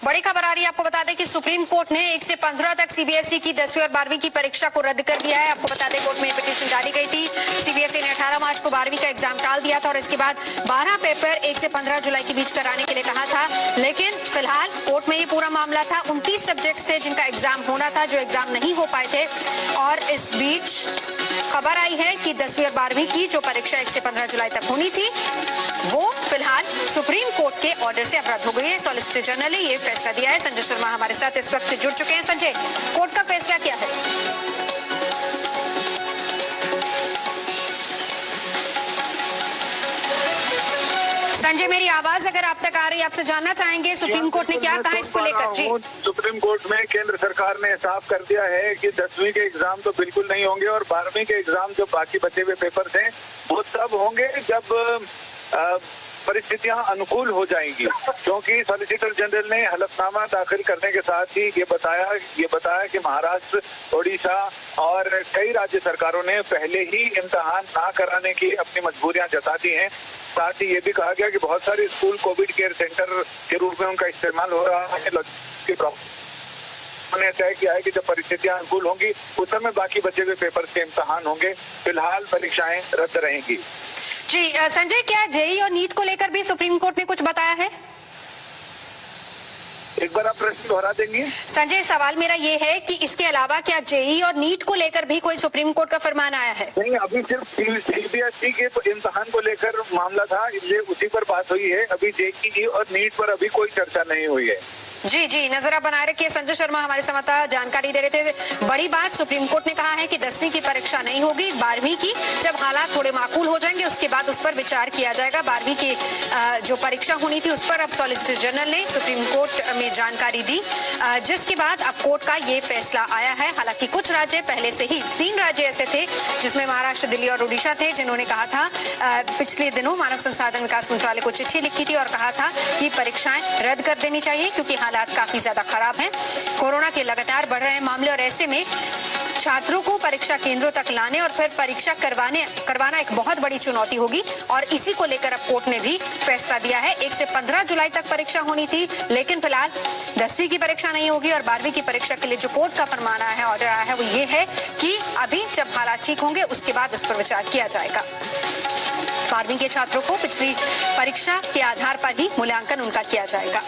बड़ी खबर आ रही है। आपको बता दें कि सुप्रीम कोर्ट ने 1 से 15 तक सीबीएसई की 10वीं और 12वीं की परीक्षा को रद्द कर दिया है। आपको बता दें कोर्ट में पिटीशन डाली गई थी। सीबीएसई ने 18 मार्च को 12वीं का एग्जाम टाल दिया था और इसके बाद 12 पेपर 1 से 15 जुलाई के बीच कराने के लिए कहा था। लेकिन फिलहाल कोर्ट में ये पूरा मामला था। 29 सब्जेक्ट थे जिनका एग्जाम होना था, जो एग्जाम नहीं हो पाए थे। और इस बीच खबर आई है कि 10वीं और 12वीं की जो परीक्षा 1 से 15 जुलाई तक होनी थी, वो फिलहाल सुप्रीम कोर्ट के ऑर्डर से अब रद्द हो गई है। सॉलिसिटर जनरल ने ये फैसला दिया है। संजय शर्मा हमारे साथ इस वक्त जुड़ चुके हैं। संजय, कोर्ट का फैसला क्या है? संजय, मेरी आवाज अगर आप तक आ रही है, आपसे जानना चाहेंगे सुप्रीम कोर्ट ने क्या कहा इसको लेकर? जी, सुप्रीम कोर्ट में केंद्र सरकार ने साफ कर दिया है कि 10वीं के एग्जाम तो बिल्कुल नहीं होंगे और 12वीं के एग्जाम जो बाकी बचे हुए पेपर्स हैं वो तब होंगे जब परिस्थितियां अनुकूल हो जाएंगी। क्योंकि सॉलिसिटर जनरल ने हलफनामा दाखिल करने के साथ ही ये बताया कि महाराष्ट्र, ओडिशा और कई राज्य सरकारों ने पहले ही इम्तिहान ना कराने की अपनी मजबूरियां जता दी हैं। साथ ही ये भी कहा गया कि बहुत सारे स्कूल कोविड केयर सेंटर के रूप में उनका इस्तेमाल हो रहा है। उन्होंने तय किया है कि जब परिस्थितियां अनुकूल होंगी उस समय बाकी बचे हुए पेपर के इम्तिहान होंगे। फिलहाल परीक्षाएं रद्द रहेंगी। जी संजय, क्या जेई और नीट को लेकर भी सुप्रीम कोर्ट ने कुछ बताया है? एक बार आप प्रश्न दोहरा देंगे? संजय, सवाल मेरा ये है कि इसके अलावा क्या जेई और नीट को लेकर भी कोई सुप्रीम कोर्ट का फरमान आया है? नहीं, अभी सिर्फ सीबीएसई के इम्तिहान को लेकर मामला था, इसलिए उसी पर बात हुई है। अभी जेईई और नीट पर अभी कोई चर्चा नहीं हुई है। जी जी, नजर आप बनाए रखिए। संजय शर्मा हमारे संवाददाता जानकारी दे रहे थे। बड़ी बात, सुप्रीम कोर्ट ने कहा है कि 10वीं की परीक्षा नहीं होगी, 12वीं की जब हालात थोड़े माकूल हो जाएंगे उसके बाद उस पर विचार किया जाएगा। 12वीं की जो परीक्षा होनी थी उस पर अब सॉलिसिटर जनरल ने सुप्रीम कोर्ट में जानकारी दी, जिसके बाद अब कोर्ट का ये फैसला आया है। हालांकि कुछ राज्य पहले से ही, 3 राज्य ऐसे थे जिसमें महाराष्ट्र, दिल्ली और उड़ीसा थे, जिन्होंने कहा था पिछले दिनों मानव संसाधन विकास मंत्रालय को चिट्ठी लिखी थी और कहा था कि परीक्षाएं रद्द कर देनी चाहिए क्योंकि हालात काफी ज्यादा खराब हैं। कोरोना के लगातार बढ़ रहे हैं मामले और ऐसे में छात्रों को परीक्षा केंद्रों तक लाने और फिर परीक्षा करवाना एक बहुत बड़ी चुनौती होगी। और इसी को लेकर अब कोर्ट ने भी फैसला दिया है। 1 से 15 जुलाई तक परीक्षा होनी थी, लेकिन फिलहाल 10वीं की परीक्षा नहीं होगी और 12वीं की परीक्षा के लिए जो कोर्ट का फरमान आया है, ऑर्डर आया है, वो ये है कि अभी जब हालात ठीक होंगे उसके बाद इस पर विचार किया जाएगा। 12वीं के छात्रों को पिछली परीक्षा के आधार पर ही मूल्यांकन उनका किया जाएगा।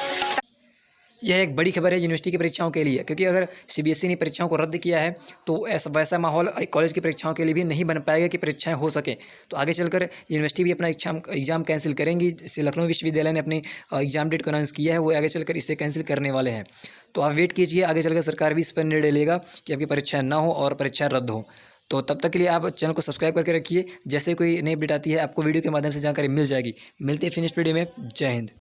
यह एक बड़ी खबर है यूनिवर्सिटी की परीक्षाओं के लिए, क्योंकि अगर सीबीएसई ने परीक्षाओं को रद्द किया है तो ऐसा वैसा माहौल कॉलेज की परीक्षाओं के लिए भी नहीं बन पाएगा कि परीक्षाएं हो सकें। तो आगे चलकर यूनिवर्सिटी भी अपना एग्जाम कैंसिल करेंगी। जैसे लखनऊ विश्वविद्यालय ने अपनी एग्जाम डेट को अनाउंस किया है, वो आगे चलकर इसे कैंसिल करने वाले हैं। तो आप वेट कीजिए, आगे चलकर सरकार भी इस पर निर्णय लेगा कि आपकी परीक्षाएँ ना हो और परीक्षाएँ रद्द हो। तो तब तक के लिए आप चैनल को सब्सक्राइब करके रखिए। जैसे कोई नई अपडेट आती है आपको वीडियो के माध्यम से जानकारी मिल जाएगी। मिलते हैं फिनिश्ड वीडियो में। जय हिंद।